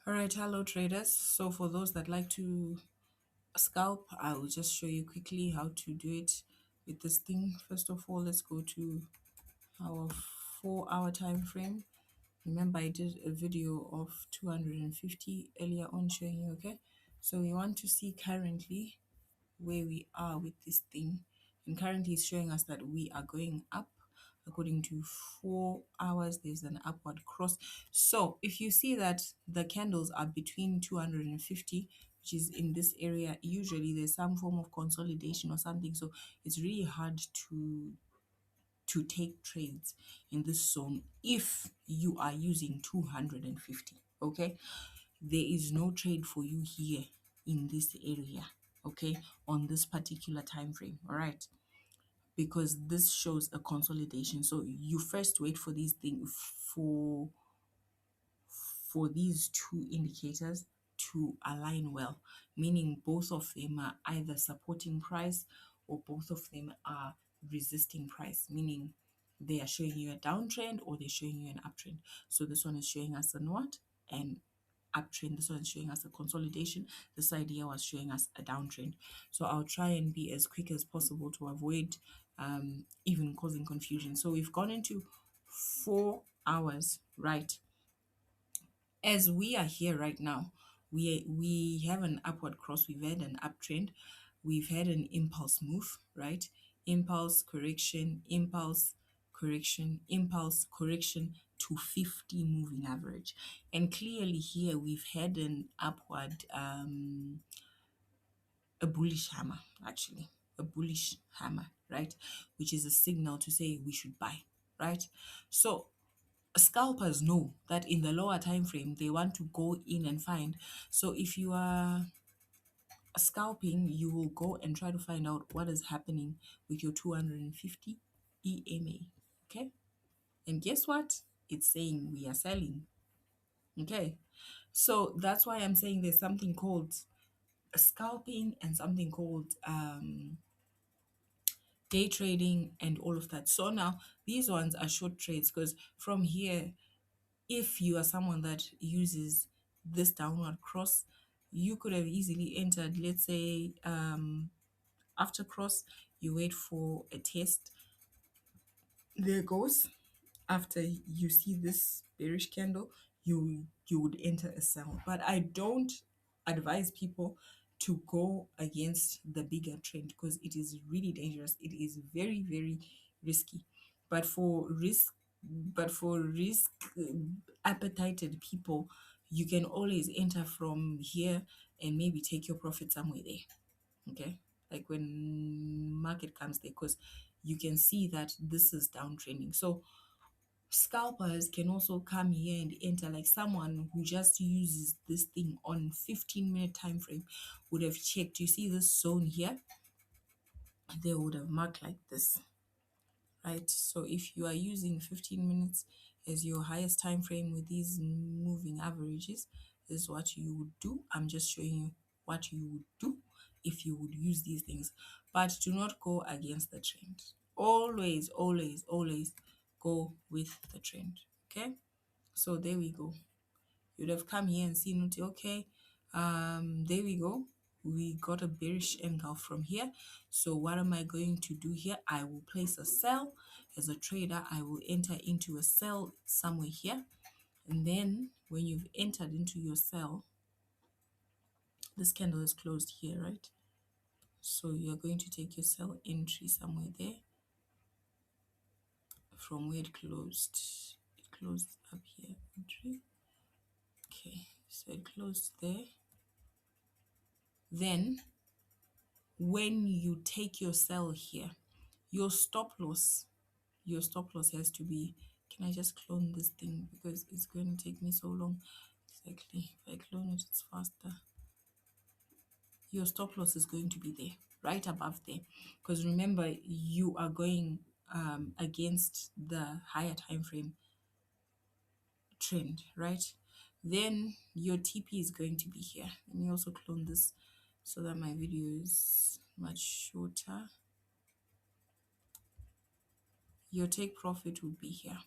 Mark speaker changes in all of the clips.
Speaker 1: All right, hello traders. So for those that like to scalp, I will just show you quickly how to do it with this thing. First of all, let's go to our 4-hour time frame. Remember, I did a video of 250 earlier on showing you, okay? So we want to see currently where we are with this thing. And currently it's showing us that we are going up. According to 4 hours, there's an upward cross. So if you see that the candles are between 250, which is in this area, usually there's some form of consolidation or something. So it's really hard to take trades in this zone if you are using 250. Okay, there is no trade for you here in this area, okay, on this particular time frame. All right, because this shows a consolidation. So you first wait for these things, for these two indicators to align well, meaning both of them are either supporting price or both of them are resisting price, meaning they are showing you a downtrend or they're showing you an uptrend. So this one is showing us an what? An uptrend. This one is showing us a consolidation. This idea was showing us a downtrend. So I'll try and be as quick as possible to avoid even causing confusion. So we've gone into 4 hours, right? As we are here right now, we have an upward cross, we've had an uptrend, we've had an impulse move, right? Impulse, correction, impulse, correction, impulse, correction to 50 moving average. And clearly here we've had an upward, a bullish hammer, actually, a bullish hammer, right? Which is a signal to say we should buy, right? So scalpers know that in the lower time frame they want to go in and find. So if you are scalping, you will go and try to find out what is happening with your 250 EMA, okay? And guess what? It's saying we are selling, okay? So that's why I'm saying there's something called scalping and something called day trading and all of that. So now these ones are short trades, because from here, if you are someone that uses this downward cross, you could have easily entered, let's say, after cross, you wait for a test. There goes. After you see this bearish candle, you would enter a sell. But I don't advise people to go against the bigger trend because it is really dangerous. It is very, very risky. But for risk, appetited people, you can always enter from here and maybe take your profit somewhere there. Okay, like when market comes there, because you can see that this is downtrending. So scalpers can also come here and enter, like someone who just uses this thing on 15-minute time frame would have checked. You see this zone here, they would have marked like this, right? So if you are using 15 minutes as your highest time frame with these moving averages, this is what you would do. I'm just showing you what you would do if you would use these things, but do not go against the trend. Always, always, always go with the trend. Okay, so there we go. You'd have come here and seen, okay, there we go. We got a bearish engulf from here. So what am I going to do here? I will place a sell. As a trader, I will enter into a sell somewhere here. And then when you've entered into your sell, this candle is closed here, right? So you're going to take your sell entry somewhere there from where it closed. It closed up here, entry. Okay, so it closed there. Then when you take your sell here, your stop loss has to be, can I just clone this thing because it's going to take me so long? Exactly, if I clone it, it's faster. Your stop loss is going to be there, right above there, because remember you are going against the higher time frame trend, right? Then your TP is going to be here. Let me also clone this so that my video is much shorter. Your take profit would be here.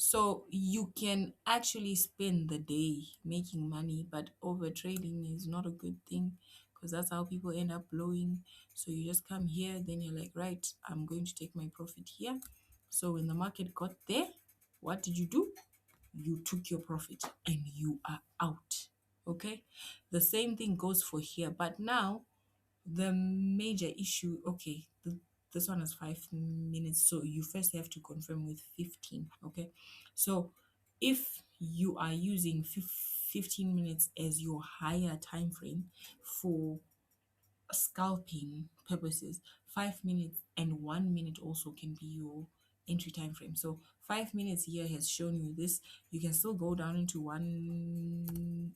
Speaker 1: So you can actually spend the day making money, but over trading is not a good thing because that's how people end up blowing. So you just come here, then you're like, right, I'm going to take my profit here. So when the market got there, what did you do? You took your profit and you are out. Okay. The same thing goes for here. But now the major issue, okay, this one is 5 minutes. So you first have to confirm with 15. Okay. So if you are using 15 minutes as your higher time frame for scalping purposes, 5 minutes and 1 minute also can be your entry time frame. So 5 minutes here has shown you this. You can still go down into 1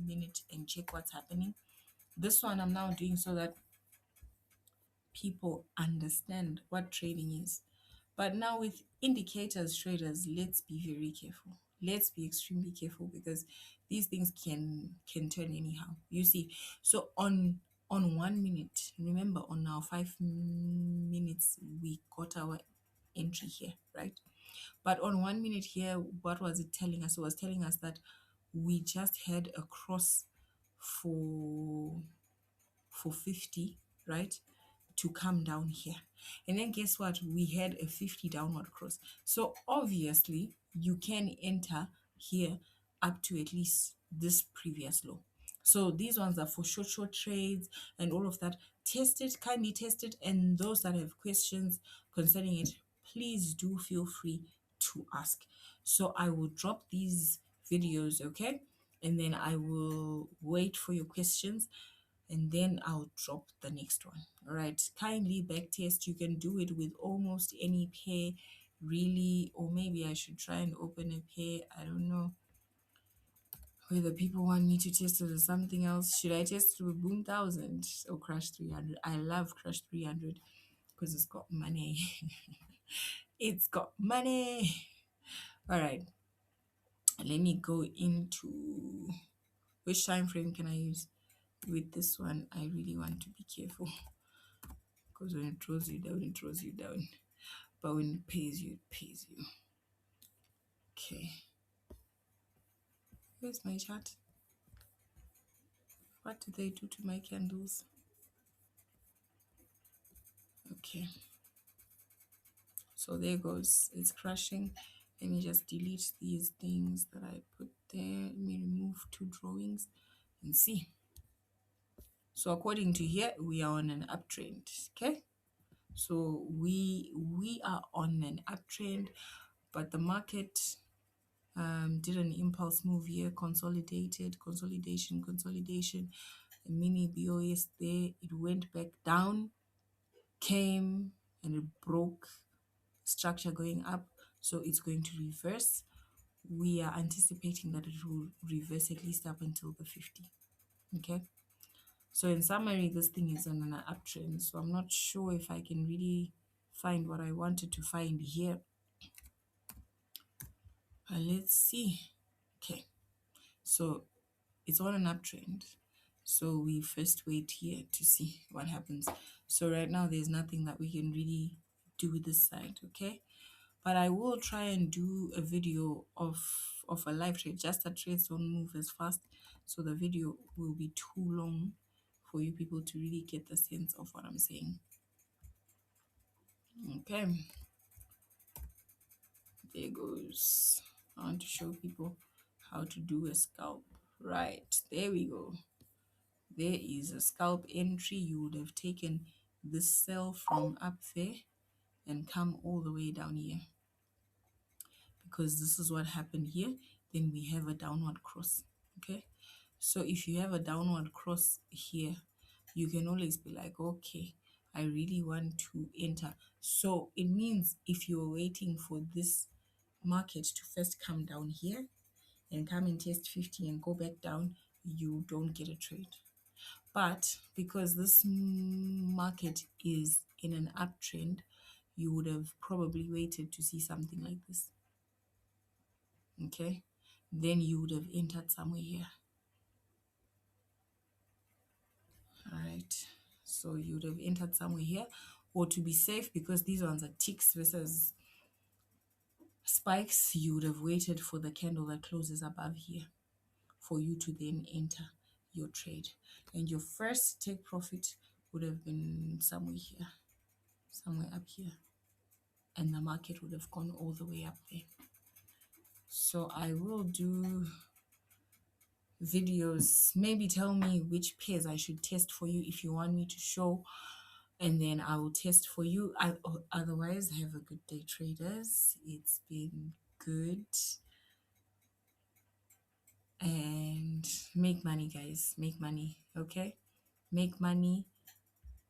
Speaker 1: minute and check what's happening. This one I'm now doing so that people understand what trading is. But now with indicators, traders, let's be very careful. Let's be extremely careful because these things can turn anyhow. You see, so on 1 minute, remember on our 5 minutes we got our entry here, right? But on 1 minute here, what was it telling us? It was telling us that we just had a cross for 50, right? To come down here. And then guess what? We had a 50 downward cross. So obviously you can enter here up to at least this previous low. So these ones are for short trades and all of that. Test it, kindly test it. And those that have questions concerning it, please do feel free to ask. So I will drop these videos, okay? And then I will wait for your questions and then I'll drop the next one. All right, kindly backtest. You can do it with almost any pair, really, or maybe I should try and open a pair. I don't know whether people want me to test it or something else. Should I test it with Boom 1000 or Crash 300? I love Crash 300 because it's got money. It's got money. All right, let me go into which time frame can I use. With this one, I really want to be careful. Because when it throws you down, it throws you down. But when it pays you, it pays you. Okay. Where's my chart? What did they do to my candles? Okay. So there goes. It's crashing. Let me just delete these things that I put there. Let me remove 2 drawings and see. So according to here, we are on an uptrend. Okay. So we are on an uptrend, but the market did an impulse move here, consolidation, a mini BOS there. It went back down, came and it broke structure going up. So it's going to reverse. We are anticipating that it will reverse at least up until the 50. Okay. So in summary, this thing is on an uptrend. So I'm not sure if I can really find what I wanted to find here. Let's see. Okay. So it's on an uptrend. So we first wait here to see what happens. So right now there's nothing that we can really do with this side, okay? But I will try and do a video of a live trade, just that trades don't move as fast. So the video will be too long for you people to really get the sense of what I'm saying. Okay, there goes. I want to show people how to do a scalp. Right, there we go. There is a scalp entry. You would have taken this cell from up there and come all the way down here, because this is what happened here. Then we have a downward cross. Okay, so if you have a downward cross here, you can always be like, okay, I really want to enter. So it means if you're waiting for this market to first come down here and come and test 50 and go back down, you don't get a trade. But because this market is in an uptrend, you would have probably waited to see something like this. Okay, then you would have entered somewhere here. All right, so you would have entered somewhere here, or to be safe, because these ones are ticks versus spikes, you would have waited for the candle that closes above here for you to then enter your trade. And your first take profit would have been somewhere here, somewhere up here. And the market would have gone all the way up there. So I will do videos. Maybe tell me which pairs I should test for you if you want me to show, and then I will test for you. Otherwise, have a good day, traders. It's been good. And make money, guys. Make money, okay? Make money.